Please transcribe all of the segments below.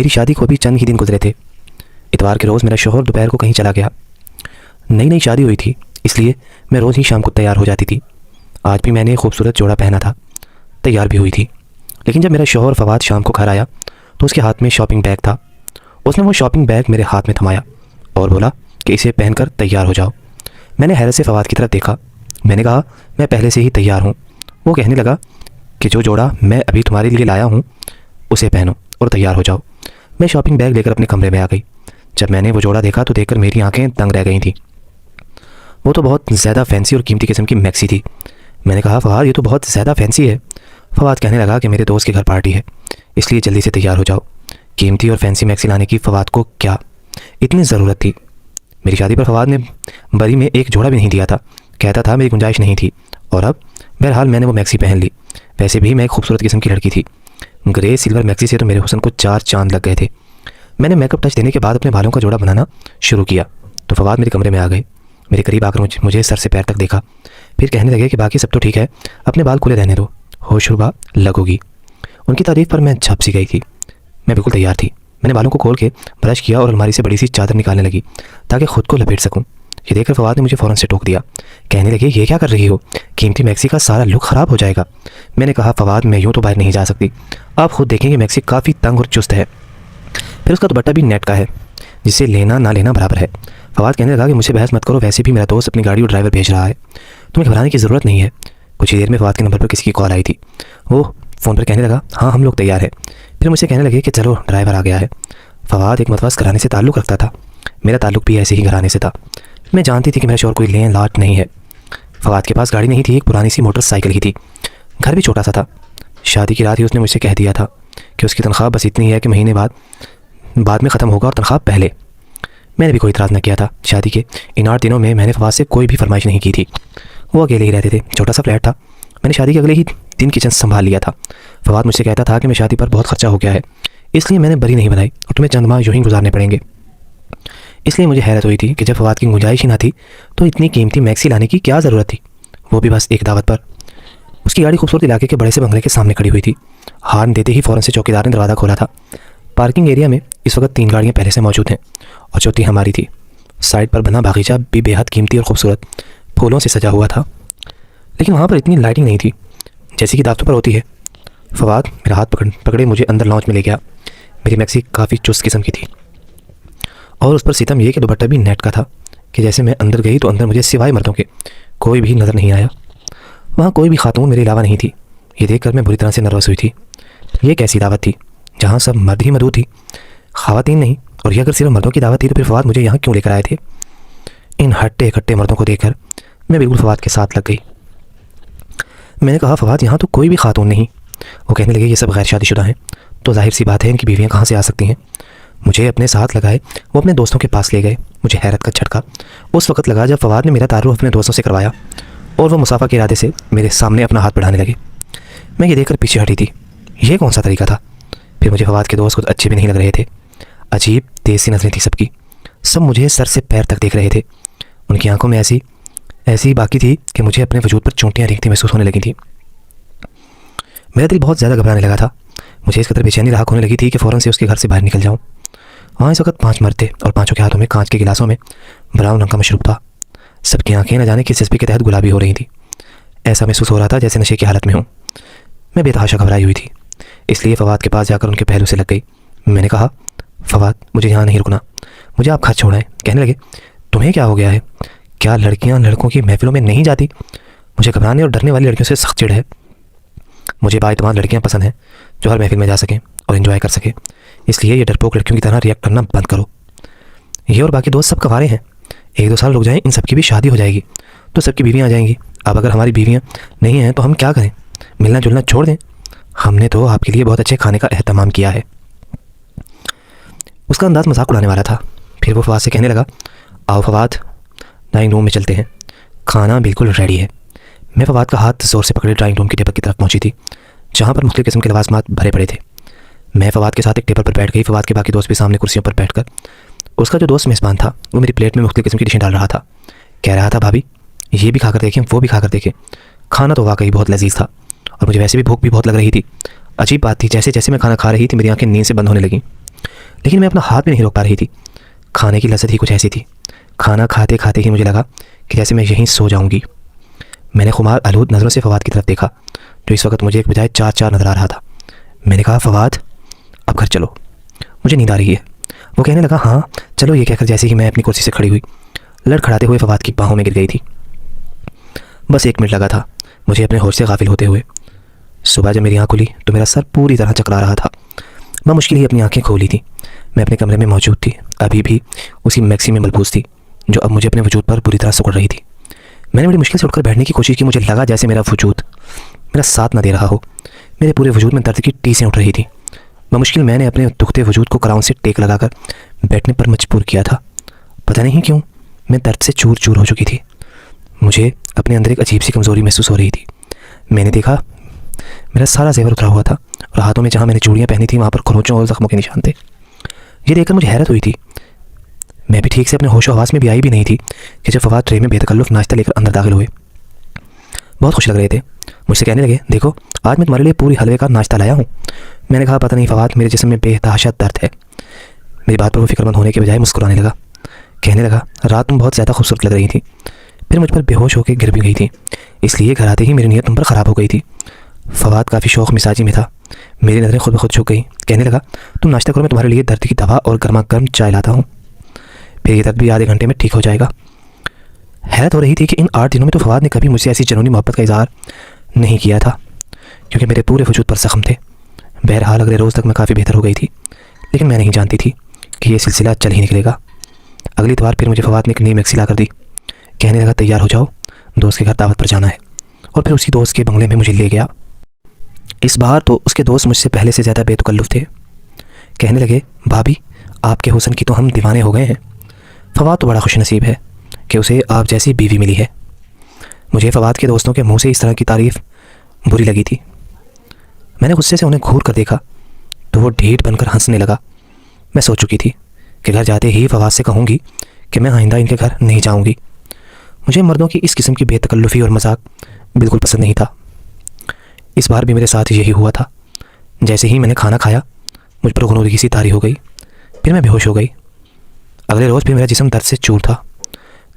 मेरी शादी को अभी चंद ही दिन गुजरे थे। इतवार के रोज़ मेरा शौहर दोपहर को कहीं चला गया। नई नई शादी हुई थी, इसलिए मैं रोज़ ही शाम को तैयार हो जाती थी। आज भी मैंने खूबसूरत जोड़ा पहना था, तैयार भी हुई थी। लेकिन जब मेरा शौहर फवाद शाम को घर आया तो उसके हाथ में शॉपिंग बैग था। उसने वो शॉपिंग बैग मेरे हाथ में थमाया और बोला कि इसे पहनकर तैयार हो जाओ। मैंने हैरत से फवाद की तरफ देखा। मैंने कहा, मैं पहले से ही तैयार हूँ। वो कहने लगा कि जो जोड़ा मैं अभी तुम्हारे लिए लाया हूँ उसे पहनो और तैयार हो जाओ। मैं शॉपिंग बैग लेकर अपने कमरे में आ गई। जब मैंने वो जोड़ा देखा तो देखकर मेरी आंखें दंग रह गई थी। वो तो बहुत ज़्यादा फैंसी और कीमती किस्म की मैक्सी थी। मैंने कहा, फवाद ये तो बहुत ज़्यादा फैंसी है। फवाद कहने लगा कि मेरे दोस्त के घर पार्टी है, इसलिए जल्दी से तैयार हो जाओ। कीमती और फैंसी मैक्सी लाने की फवाद को क्या इतनी ज़रूरत थी? मेरी शादी पर फवाद ने बरी में एक जोड़ा भी नहीं दिया था। कहता था मेरी गुंजाइश नहीं थी, और अब बहरहाल मैंने वो मैक्सी पहन ली। वैसे भी मैं एक खूबसूरत किस्म की लड़की थी। ग्रे सिल्वर मैक्सी से तो मेरे हुस्न को 4 चांद लग गए थे। मैंने मेकअप टच देने के बाद अपने बालों का जोड़ा बनाना शुरू किया तो फवाद मेरे कमरे में आ गए। मेरे करीब आकर मुझे सर से पैर तक देखा, फिर कहने लगे कि बाकी सब तो ठीक है, अपने बाल खुले रहने दो, होशरुबा लगोगी। उनकी तारीफ पर मैं झप सी गई थी। मैं बिल्कुल तैयार थी। मैंने बालों को खोल के ब्रश किया और अलमारी से बड़ी सी चादर निकालने लगी ताकि खुद को लपेट सकूं। ये देखकर फवाद ने मुझे फ़ौरन से टोक दिया। कहने लगे, ये क्या कर रही हो? कीमती मैक्सी का सारा लुक ख़राब हो जाएगा। मैंने कहा, फवाद मैं यूँ तो बाहर नहीं जा सकती, आप खुद देखेंगे मैक्सी काफ़ी तंग और चुस्त है। फिर उसका दुपट्टा भी नेट का है, जिसे लेना ना लेना बराबर है। फवाद कहने लगा कि मुझसे बहस मत करो, वैसे भी मेरा दोस्त अपनी गाड़ी और ड्राइवर भेज रहा है, तुम्हें घबराने की ज़रूरत नहीं है। कुछ ही देर में फवाद के नंबर पर किसी की कॉल आई थी। वो फ़ोन पर कहने लगा, हाँ हम लोग तैयार है। फिर मुझसे कहने लगे कि चलो ड्राइवर आ गया है। फवाद एक मतवास घराने से ताल्लुक़ रखता था। मेरा ताल्लुक़ भी ऐसे ही घराने से था। मैं जानती थी कि मेरा शौहर कोई लेन लाट नहीं है। फवाद के पास गाड़ी नहीं थी, एक पुरानी सी मोटरसाइकिल ही थी। घर भी छोटा सा था। शादी की रात ही उसने मुझसे कह दिया था कि उसकी तनख्वाह बस इतनी है कि महीने बाद में ख़त्म होगा और तनख्वाह पहले। मैंने भी कोई इतराज़ न किया था। शादी के इन 8 दिनों में मैंने फवाद से कोई भी फरमाइश नहीं की थी। वो अकेले ही रहते थे, छोटा सा फ्लैट था। मैंने शादी के अगले ही दिन किचन संभाल लिया था। फवाद मुझसे कहता था कि मैं शादी पर बहुत खर्चा हो गया है, इसलिए मैंने बरी नहीं बनाई और तुम्हें चंद माह यूँ ही गुजारने पड़ेंगे। इसलिए मुझे हैरत हुई थी कि जब फवाद की गुंजाइश ही ना थी तो इतनी कीमती मैक्सी लाने की क्या ज़रूरत थी, वो भी बस एक दावत पर। उसकी गाड़ी खूबसूरत इलाके के बड़े से बंगले के सामने खड़ी हुई थी। हॉर्न देते ही फ़ौरन से चौकीदार ने दरवाज़ा खोला था। पार्किंग एरिया में इस वक्त 3 गाड़ियाँ पहले से मौजूद हैं और चौथी हमारी थी। साइड पर बना बागीचा भी बेहद कीमती और खूबसूरत फूलों से सजा हुआ था, लेकिन वहाँ पर इतनी लाइटिंग नहीं थी जैसी कि दावतों पर होती है। फवाद मेरा हाथ पकड़े मुझे अंदर लॉन्च में ले गया। मेरी मैक्सी काफ़ी चुस्त किस्म की थी और उस पर सितम ये कि दुपट्टा भी नेट का था कि जैसे मैं अंदर गई तो अंदर मुझे सिवाय मर्दों के कोई भी नज़र नहीं आया। वहाँ कोई भी खातून मेरे अलावा नहीं थी। ये देखकर मैं बुरी तरह से नर्वस हुई थी। ये कैसी दावत थी जहाँ सब मर्द ही मौजूद थी, ख़वातीन नहीं? और ये अगर सिर्फ मर्दों की दावत थी तो फिर फवाद मुझे यहाँ क्यों लेकर आए थे? इन हट्टे कट्टे मर्दों को देखकर मैं बिल्कुल फवाद के साथ लग गई। मैंने कहा, फवाद यहाँ तो कोई भी खातून नहीं। वो कहने लगे, ये सब गैर शादीशुदा हैं, तो जाहिर सी बात है इनकी बीवियाँ कहाँ से आ सकती हैं। मुझे अपने साथ लगाए वो अपने दोस्तों के पास ले गए। मुझे हैरत का झटका उस वक्त लगा जब फवाद ने मेरा तारुफ अपने दोस्तों से करवाया और वो मुसाफा के इरादे से मेरे सामने अपना हाथ बढ़ाने लगे। मैं ये देखकर पीछे हटी थी। ये कौन सा तरीका था? फिर मुझे फवाद के दोस्त कुछ अच्छे भी नहीं लग रहे थे। अजीब तेज सी नज़रें थी सबकी। सब मुझे सर से पैर तक देख रहे थे। उनकी आंखों में ऐसी बाकी थी कि मुझे अपने वजूद पर चोंटियाँ रेंगती महसूस होने लगी थी। मेरा दिल बहुत ज़्यादा घबराने लगा था। मुझे इस कदर बेचैनी राहत होने लगी थी कि फ़ौरन से उसके घर से बाहर निकल जाऊँ। वहाँ इस वक्त 5 मर्द थे और पाँचों के हाथों में कांच के गिलासों में ब्राउन रंग का मशरूब था। सबकी आंखें न जाने किस दिलचस्पी के तहत गुलाबी हो रही थी। ऐसा महसूस हो रहा था जैसे नशे की हालत में हूँ। मैं बेतहाशा घबराई हुई थी, इसलिए फवाद के पास जाकर उनके पहलू से लग गई। मैंने कहा, फवाद मुझे यहाँ नहीं रुकना, मुझे आप घर छोड़ाएं। कहने लगे, तुम्हें क्या हो गया है? क्या लड़कियाँ लड़कों की महफिलों में नहीं जाती? मुझे घबराने और डरने वाली लड़कियों से सख्त चिढ़ है। मुझे बाएतमाद लड़कियाँ पसंद हैं जो हर महफिल में जा सकें और एंजॉय कर सकें। इसलिए ये डरपोक लड़कियों की तरह रिएक्ट करना बंद करो। ये और बाकी दोस्त सब कवारे हैं, 1-2 साल रुक जाएं, इन सबकी भी शादी हो जाएगी तो सबकी बीवियाँ आ जाएंगी। अब अगर हमारी बीवियाँ नहीं हैं तो हम क्या करें? मिलना जुलना छोड़ दें। हमने तो आपके लिए बहुत अच्छे खाने का एहतमाम किया है। उसका अंदाज़ मजाक उड़ाने वाला था। फिर वो फवाद से कहने लगा, आओ फवाद, ड्राइंग रूम में चलते हैं, खाना बिल्कुल रेडी है। मैं फवाद का हाथ ज़ोर से पकड़े ड्राइंग रूम की टेबल की तरफ पहुंची थी, जहाँ पर मुख्तलिफ़ किस्म के लवाज़मात भरे पड़े थे। मैं फवाद के साथ एक टेबल पर बैठ गई। फवाद के बाकी दोस्त भी सामने कुर्सियों पर बैठकर उसका जो दोस्त मेज़बान था वो मेरी प्लेट में मुख्तलिफ़ किस्म की डिशें डाल रहा था। कह रहा था, भाभी ये भी खाकर देखें, वो भी खाकर देखें। खाना तो वाकई बहुत लजीज था और मुझे वैसे भी भूख भी बहुत लग रही थी। अजीब बात थी, जैसे जैसे मैं खाना खा रही थी मेरी आंखें नींद से बंद होने लगीं। लेकिन मैं अपना हाथ भी नहीं रोक पा रही थी। खाने की लज़्ज़त ही कुछ ऐसी थी। खाना खाते खाते ही मुझे लगा कि जैसे मैं यहीं सो जाऊंगी। मैंने खुमार आलूद नज़रों से फवाद की तरफ देखा, जो इस वक्त मुझे एक बजाय चार चार नज़र आ रहा था। मैंने कहा, फवाद अब घर चलो, मुझे नींद आ रही है। वो कहने लगा, हाँ चलो। ये कहकर जैसे ही मैं अपनी कुर्सी से खड़ी हुई, लड़खड़ाते हुए फवाद की बाहों में गिर गई थी। बस 1 मिनट लगा था मुझे अपने होश से गाफिल होते हुए। सुबह जब मेरी आँख खुली तो मेरा सर पूरी तरह चकरा रहा था। मैं मुश्किल ही अपनी आंखें खोली थी। मैं अपने कमरे में मौजूद थी, अभी भी उसी मैक्सी में मलबूस थी जो अब मुझे अपने वजूद पर बुरी तरह सिकुड़ रही थी। मैंने बड़ी मुश्किल से उठकर बैठने की कोशिश की। मुझे लगा जैसे मेरा वजूद मेरा साथ न दे रहा हो। मेरे पूरे वजूद में दर्द की टीसें उठ रही थी। मुश्किल मैंने अपने दुखते वजूद को क्राउन से टेक लगाकर बैठने पर मजबूर किया था। पता नहीं क्यों मैं दर्द से चूर चूर हो चुकी थी। मुझे अपने अंदर एक अजीब सी कमज़ोरी महसूस हो रही थी। मैंने देखा मेरा सारा जेवर उतरा हुआ था और हाथों में जहाँ मैंने चूड़ियाँ पहनी थी वहाँ पर खरोंचों और ज़ख्मों के निशान थे। ये देखकर मुझे हैरत हुई थी। मैं भी ठीक से अपने होशो हवास में भी आई भी नहीं थी कि जब फवाद ट्रे में बेतकल्लुफ़ नाश्ता लेकर अंदर दाखिल हुए। बहुत खुश लग रहे थे। मुझसे कहने लगे, देखो आज मैं तुम्हारे लिए पूरी हलवे का नाश्ता लाया हूँ। मैंने कहा, पता नहीं फवाद, मेरे जिस्म में बेतहाशा दर्द है। मेरी बात पर वो फिक्रमंद होने के बजाय मुस्कुराने लगा। कहने लगा, रात तुम बहुत ज़्यादा खूबसूरत लग रही थी, फिर मुझ पर बेहोश होकर गिर भी गई थी, इसलिए घर आते ही मेरी नीयत तुम पर ख़राब हो गई थी। फवाद काफ़ी शौक़ मिजाजी में था। मेरी नज़रें खुद ब खुद झुक गई। कहने लगा, तुम नाश्ता करो, मैं तुम्हारे लिए दर्द की दवा और गर्मा गर्म चाय लाता हूँ, फिर ये दर्द भी आधे घंटे में ठीक हो जाएगा। हैरत हो रही थी कि इन 8 दिनों में तो फवाद ने कभी मुझसे ऐसी जनूनी मोहब्बत का इजहार नहीं किया था, क्योंकि मेरे पूरे वजूद पर ज़ख्म थे। बहरहाल अगले रोज़ तक मैं काफ़ी बेहतर हो गई थी, लेकिन मैं नहीं जानती थी कि यह सिलसिला चल ही निकलेगा। अगली इतवार फिर मुझे फवाद ने एक नई मैक्सी ला कर दी। कहने लगा, तैयार हो जाओ, दोस्त के घर दावत पर जाना है। और फिर उसी दोस्त के बंगले में मुझे ले गया। इस बार तो उसके दोस्त मुझसे पहले से ज़्यादा बेतकल्लुफ़ थे। कहने लगे, भाभी आपके हुस्न की तो हम दीवाने हो गए हैं। फवाद तो बड़ा खुशनसीब है कि उसे आप जैसी बीवी मिली है। मुझे फवाद के दोस्तों के मुंह से इस तरह की तारीफ़ बुरी लगी थी। मैंने गुस्से से उन्हें घूर कर देखा तो वो ढीठ बनकर हंसने लगा। मैं सोच चुकी थी कि घर जाते ही फवाद से कहूँगी कि मैं आइंदा इनके घर नहीं जाऊँगी। मुझे मर्दों की इस किस्म की बेतकल्लुफ़ी और मजाक बिल्कुल पसंद नहीं था। इस बार भी मेरे साथ यही हुआ था। जैसे ही मैंने खाना खाया मुझ पर गुनूदगी सी तारी हो गई, फिर मैं बेहोश हो गई। अगले रोज़ भी मेरा जिस्म दर्द से चूर था,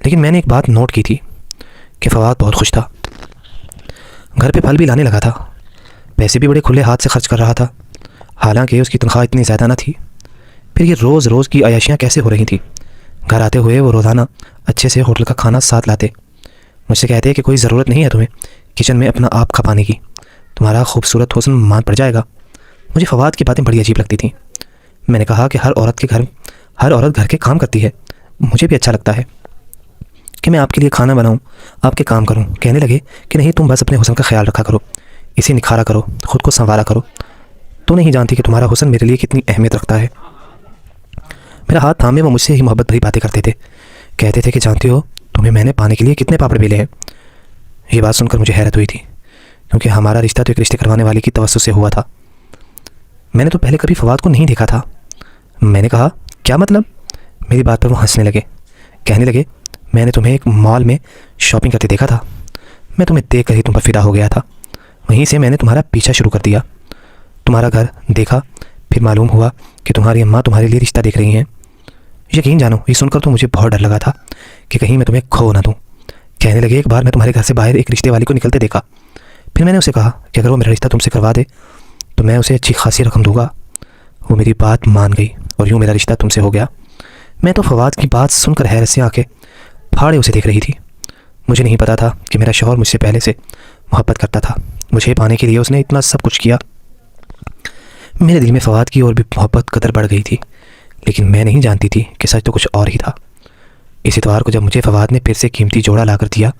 लेकिन मैंने एक बात नोट की थी कि फवाद बहुत खुश था। घर पे फल भी लाने लगा था, पैसे भी बड़े खुले हाथ से खर्च कर रहा था, हालांकि उसकी तनख्वाह इतनी ज़्यादा न थी। फिर ये रोज़ रोज़ की अयाशियाँ कैसे हो रही थी। घर आते हुए वो रोज़ाना अच्छे से होटल का खाना साथ लाते। मुझसे कहते कि कोई ज़रूरत नहीं है तुम्हें किचन में अपना आप खपाने की, तुम्हारा खूबसूरत हुस्न मान पड़ जाएगा। मुझे फवाद की बातें बड़ी अजीब लगती थीं। मैंने कहा कि हर औरत घर के काम करती है, मुझे भी अच्छा लगता है कि मैं आपके लिए खाना बनाऊं, आपके काम करूं। कहने लगे कि नहीं, तुम बस अपने हुस्न का ख्याल रखा करो, इसे निखारा करो, ख़ुद को संवारा करो। तो नहीं जानती कि तुम्हारा हुस्न मेरे लिए कितनी अहमियत रखता है। मेरा हाथ थामे वो मुझसे ही मोहब्बत भरी बातें करते थे। कहते थे कि जानती हो तुम्हें मैंने पाने के लिए कितने पापड़ बेले हैं। ये बात सुनकर मुझे हैरत हुई थी, क्योंकि हमारा रिश्ता तो एक रिश्ते करवाने वाले की तवज्जो से हुआ था। मैंने तो पहले कभी फवाद को नहीं देखा था। मैंने कहा, क्या मतलब? मेरी बात पर वो हंसने लगे। कहने लगे, मैंने तुम्हें एक मॉल में शॉपिंग करते देखा था, मैं तुम्हें देख कर ही तुम पर फिदा हो गया था। वहीं से मैंने तुम्हारा पीछा शुरू कर दिया। तुम्हारा घर देखा, फिर मालूम हुआ कि तुम्हारी अम्मा तुम्हारे लिए रिश्ता देख रही हैं। यकीन जानो, ये सुनकर तो मुझे बहुत डर लगा था कि कहीं मैं तुम्हें खो ना दूँ। कहने लगे, एक बार मैं तुम्हारे घर से बाहर एक रिश्ते वाली को निकलते देखा। फिर मैंने उसे कहा कि अगर वो मेरा रिश्ता तुमसे करवा दे तो मैं उसे अच्छी खासी रकम दूंगा। वो मेरी बात मान गई और यूँ मेरा रिश्ता तुमसे हो गया। मैं तो फवाद की बात सुनकर हैरत से आंखें फाड़े उसे देख रही थी। मुझे नहीं पता था कि मेरा शौहर मुझसे पहले से मोहब्बत करता था। मुझे पाने के लिए उसने इतना सब कुछ किया। मेरे दिल में फवाद की और भी मोहब्बत कदर बढ़ गई थी, लेकिन मैं नहीं जानती थी कि सच तो कुछ और ही था। इस इतवार को जब मुझे फवाद ने फिर से कीमती जोड़ा ला कर दिया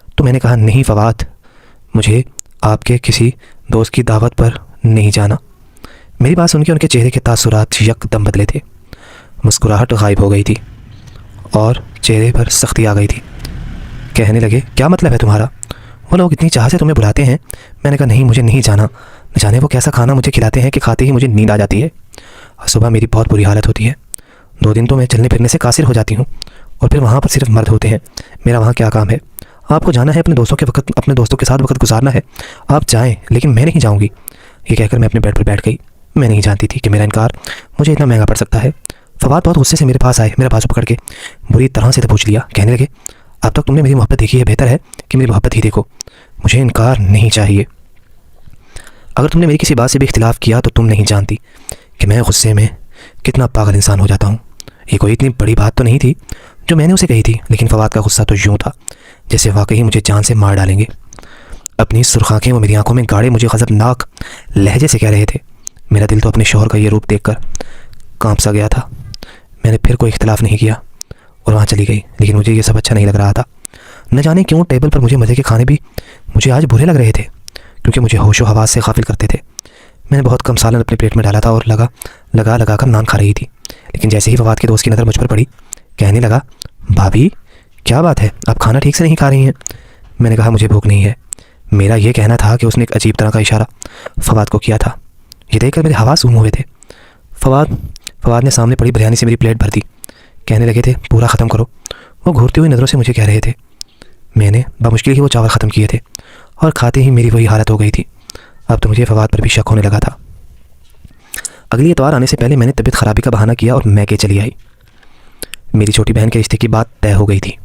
तो मैंने कहा, नहीं फवाद, मुझे आपके किसी दोस्त की दावत पर नहीं जाना। मेरी बात सुनकर उनके चेहरे के तासुरात यकदम बदले थे। मुस्कुराहट गायब हो गई थी और चेहरे पर सख्ती आ गई थी। कहने लगे, क्या मतलब है तुम्हारा? वो लोग इतनी चाह से तुम्हें बुलाते हैं। मैंने कहा, नहीं, मुझे नहीं जाना। न जाने वो कैसा खाना मुझे खिलाते हैं कि खाते ही मुझे नींद आ जाती है और सुबह मेरी बहुत बुरी हालत होती है। 2 दिन तो मैं चलने फिरने से कासिर हो जाती हूँ और फिर वहाँ पर सिर्फ मर्द होते हैं। मेरा वहाँ क्या काम है? आपको जाना है अपने दोस्तों के साथ वक्त गुजारना है, आप जाएं, लेकिन मैं नहीं जाऊँगी। ये कहकर मैं अपने बेड पर बैठ गई। मैं नहीं जानती थी कि मेरा इनकार मुझे इतना महंगा पड़ सकता है। फवाद बहुत गुस्से से मेरे पास आए, मेरा बाजू पकड़ के बुरी तरह से दबोच लिया। कहने लगे, अब तक तुमने मेरी मोहब्बत देखी है, बेहतर है कि मेरी मोहब्बत ही देखो। मुझे इनकार नहीं चाहिए। अगर तुमने मेरी किसी बात से भी इख्तिलाफ़ किया तो तुम नहीं जानती कि मैं गुस्से में कितना पागल इंसान हो जाता हूँ। ये कोई इतनी बड़ी बात तो नहीं थी जो मैंने उसे कही थी, लेकिन फवाद का गुस्सा तो यूँ था जैसे वाकई मुझे जान से मार डालेंगे। अपनी सुर्ख आँखें वो मेरी आंखों में गाड़े मुझे गज़बनाक लहजे से कह रहे थे। मेरा दिल तो अपने शौहर का ये रूप देखकर कांप सा गया था। मैंने फिर कोई इख्तिलाफ़ नहीं किया और वहाँ चली गई, लेकिन मुझे ये सब अच्छा नहीं लग रहा था। न जाने क्यों टेबल पर मुझे मज़े के खाने भी मुझे आज बुरे लग रहे थे, क्योंकि मुझे होशो हवास से गाफिल करते थे। मैंने बहुत कम सालन अपनी प्लेट में डाला था और लगा कर नान खा रही थी, लेकिन जैसे ही फवाद के दोस्त की नज़र मुझ पर पड़ी, कहने लगा, भाभी क्या बात है, आप खाना ठीक से नहीं खा रही हैं? मैंने कहा, मुझे भूख नहीं है। मेरा ये कहना था कि उसने एक अजीब तरह का इशारा फवाद को किया था। ये देखकर मेरे हवास गुम हुए थे। फवाद ने सामने पड़ी बिरयानी से मेरी प्लेट भर दी। कहने लगे थे, पूरा ख़त्म करो। वो घूरती हुई नज़रों से मुझे कह रहे थे। मैंने बामुश्किल ही वो चावल ख़त्म किए थे और खाते ही मेरी वही हालत हो गई थी। अब तो मुझे फवाद पर भी शक होने लगा था। अगली इतवार आने से पहले मैंने तबीयत ख़राबी का बहाना किया और मैके चली आई। मेरी छोटी बहन के रिश्ते की बात तय हो गई थी।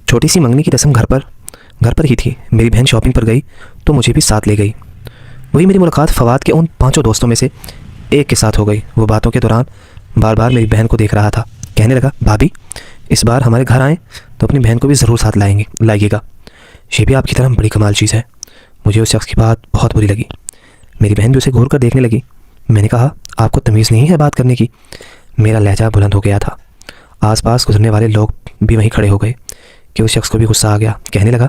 छोटी सी मंगनी की रस्म घर पर ही थी। मेरी बहन शॉपिंग पर गई तो मुझे भी साथ ले गई। वही मेरी मुलाकात फवाद के उन 5 दोस्तों में से एक के साथ हो गई। वो बातों के दौरान बार बार मेरी बहन को देख रहा था। कहने लगा, भाभी इस बार हमारे घर आएँ तो अपनी बहन को भी ज़रूर साथ लाइएगा। ये भी आपकी तरह बड़ी कमाल चीज़ है। मुझे उस शख्स की बात बहुत बुरी लगी। मेरी बहन भी उसे घूर कर देखने लगी। मैंने कहा, आपको तमीज़ नहीं है बात करने की? मेरा लहजा बुलंद हो गया था। आसपास गुजरने वाले लोग भी वहीं खड़े हो गए कि उस शख्स को भी गुस्सा आ गया। कहने लगा,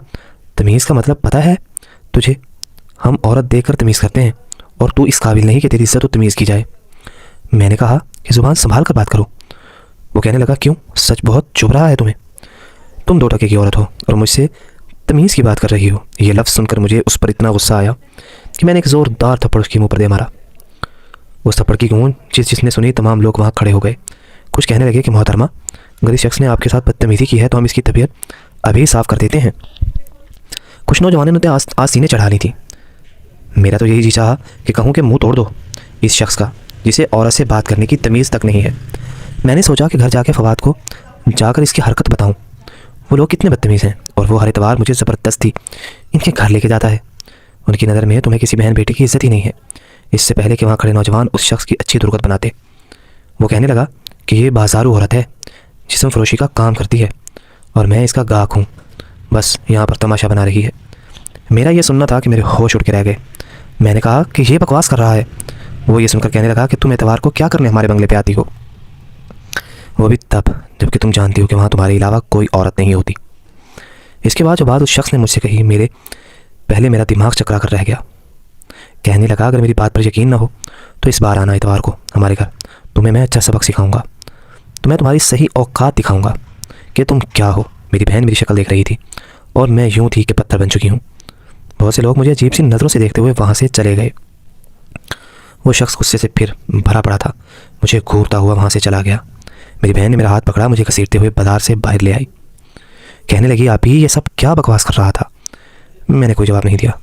तमीज़ का मतलब पता है तुझे? हम औरत देखकर तमीज़ करते हैं और तू इस काबिल नहीं कि तेरी इज्जत तो तमीज़ की जाए। मैंने कहा कि ज़ुबान संभाल कर बात करो। वो कहने लगा, क्यों, सच बहुत चुभ रहा है तुम्हें? तुम 2 टके की औरत हो और मुझसे तमीज़ की बात कर रही हो। ये लफ्ज़ सुनकर मुझे उस पर इतना गुस्सा आया कि मैंने एक ज़ोरदार थप्पड़ उसके मुँह पर दे मारा। उस थप्पड़ की गूंज जिसने सुनी, तमाम लोग वहाँ खड़े हो गए। कुछ कहने लगे कि मोहतरमा, अगर इस शख्स ने आपके साथ बदतमीज़ी की है तो हम इसकी तबीयत अभी साफ़ कर देते हैं। कुछ नौजवानों ने आज सीने चढ़ा ली थी। मेरा तो यही जी चाहा कि कहूँ कि मुंह तोड़ दो इस शख्स का, जिसे औरत से बात करने की तमीज़ तक नहीं है। मैंने सोचा कि घर जाके फवाद को जाकर इसकी हरकत बताऊं। वो लोग कितने बदतमीज़ हैं और वो हर इतवार मुझे ज़बरदस्ती इनके घर लेके जाता है। उनकी नज़र में तुम्हें किसी बहन बेटे की इज्जत ही नहीं है। इससे पहले कि वहाँ खड़े नौजवान उस शख्स की अच्छी दुर्गत बनाते, वो कहने लगा कि ये बाजारू औरत है, जिस्म फरोशी का काम करती है और मैं इसका गाहक हूँ, बस यहाँ पर तमाशा बना रही है। मेरा ये सुनना था कि मेरे होश उड़ के रह गए। मैंने कहा कि ये बकवास कर रहा है। वो ये सुनकर कहने लगा कि तुम एतवार को क्या करने हमारे बंगले पे आती हो, वो भी तब जबकि तुम जानती हो कि वहाँ तुम्हारे अलावा कोई औरत नहीं होती। इसके बाद जो बात उस शख्स ने मुझसे कही, मेरा दिमाग चकरा कर रह गया। कहने लगा, अगर मेरी बात पर यकीन ना हो तो इस बार आना इतवार को हमारे घर, तुम्हें मैं अच्छा सबक सिखाऊंगा। तुम्हें तुम्हारी सही औकात दिखाऊंगा कि तुम क्या हो। मेरी बहन मेरी शक्ल देख रही थी और मैं यूँ थी कि पत्थर बन चुकी हूँ। बहुत से लोग मुझे अजीब सी नज़रों से देखते हुए वहाँ से चले गए। वो शख्स गुस्से से फिर भरा पड़ा था, मुझे घूरता हुआ वहाँ से चला गया। मेरी बहन ने मेरा हाथ पकड़ा, मुझे घसीटते हुए बाजार से बाहर ले आई। कहने लगी, आप ही ये सब क्या बकवास कर रहा था? मैंने कोई जवाब नहीं दिया।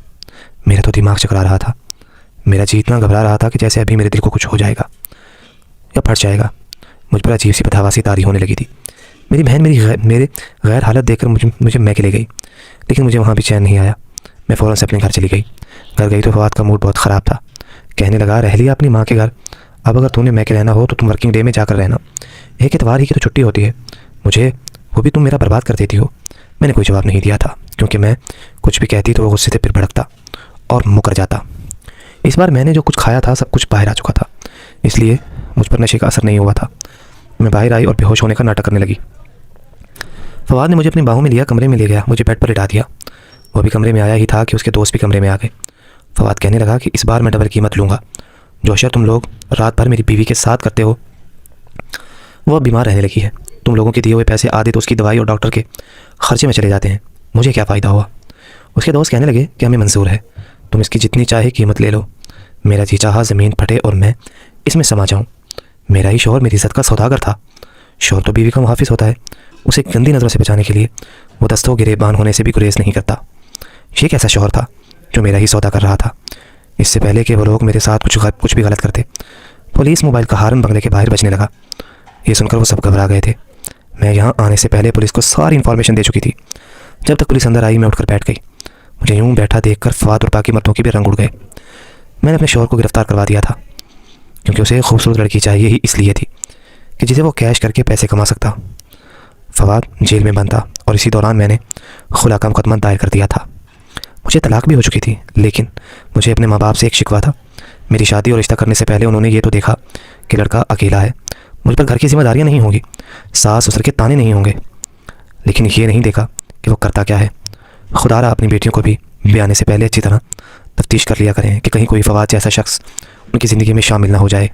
मेरा तो दिमाग चकरा रहा था। मेरा जी इतना घबरा रहा था कि जैसे अभी मेरे दिल को कुछ हो जाएगा या फट जाएगा। मुझ पर अजीब सी बदहवासी तारी होने लगी थी। मेरी बहन मेरे गैर हालत देखकर मुझे मैके ले गई, लेकिन मुझे वहाँ भी चैन नहीं आया। मैं फ़ौरन से अपने घर चली गई। घर गई तो फवाद का मूड बहुत ख़राब था। कहने लगा, रह लिया अपनी माँ के घर, अब अगर तूने मैके रहना हो तो तुम वर्किंग डे में जाकर रहना। एक इतवार ही की तो छुट्टी होती है, मुझे वो भी तुम मेरा बर्बाद कर देती हो। मैंने कोई जवाब नहीं दिया था, क्योंकि मैं कुछ भी कहती तो वो गुस्से से फिर भड़कता और मुकर जाता। इस बार मैंने जो कुछ खाया था सब कुछ बाहर आ चुका था, इसलिए मुझ पर नशे का असर नहीं हुआ था। मैं बाहर आई और बेहोश होने का नाटक करने लगी। फवाद ने मुझे अपनी बाहों में लिया, कमरे में ले गया, मुझे बेड पर लिटा दिया। वो भी कमरे में आया ही था कि उसके दोस्त भी कमरे में आ गए। फवाद कहने लगा कि इस बार मैं डबल कीमत लूँगा। जो अशर तुम लोग रात भर मेरी बीवी के साथ करते हो, वो अब बीमार रहने लगी है। तुम लोगों के दिए हुए पैसे आधे तो उसकी दवाई और डॉक्टर के खर्चे में चले जाते हैं, मुझे क्या फ़ायदा हुआ। उसके दोस्त कहने लगे कि हमें मंजूर है, तुम इसकी जितनी चाहे कीमत ले लो। मेरा जी चाहा ज़मीन फटे और मैं इसमें समा जाऊँ। मेरा ही शौहर मेरी इज़्ज़त का सौदागर था। शौहर तो बीवी का मुहाफिज होता है, उसे गंदी नज़रों से बचाने के लिए वो दस्तों गिरेबान होने से भी गुरेज नहीं करता। ये कैसा शौहर था जो मेरा ही सौदा कर रहा था। इससे पहले कि वो लोग मेरे साथ कुछ भी गलत करते, पुलिस मोबाइल का हॉर्न बंगले के बाहर बजने लगा। ये सुनकर वो सब घबरा गए थे। मैं यहाँ आने से पहले पुलिस को सारी इन्फॉर्मेशन दे चुकी थी। जब तक पुलिस अंदर आई मैं उठकर बैठ गई। मुझे यूं बैठा देखकर फवाद और बाकी मर्दों के भी रंग उड़ गए। मैंने अपने शौहर को गिरफ्तार करवा दिया था, क्योंकि उसे खूबसूरत लड़की चाहिए ही इसलिए थी कि जिसे वो कैश करके पैसे कमा सकता। फवाद जेल में बंद था और इसी दौरान मैंने खुला का मुकदमा दायर कर दिया था। मुझे तलाक भी हो चुकी थी, लेकिन मुझे अपने माँ बाप से एक शिकवा था। मेरी शादी और रिश्ता करने से पहले उन्होंने ये तो देखा कि लड़का अकेला है, मुझ पर घर की जिम्मेदारियाँ नहीं होंगी, सास ससुर के ताने नहीं होंगे, लेकिन ये नहीं देखा कि वो करता क्या है। खुदारा अपनी बेटियों को भी ब्याने से पहले अच्छी तरह तफ्तीश कर लिया करें कि कहीं कोई फवाद जैसा शख्स उनकी ज़िंदगी में शामिल ना हो जाए।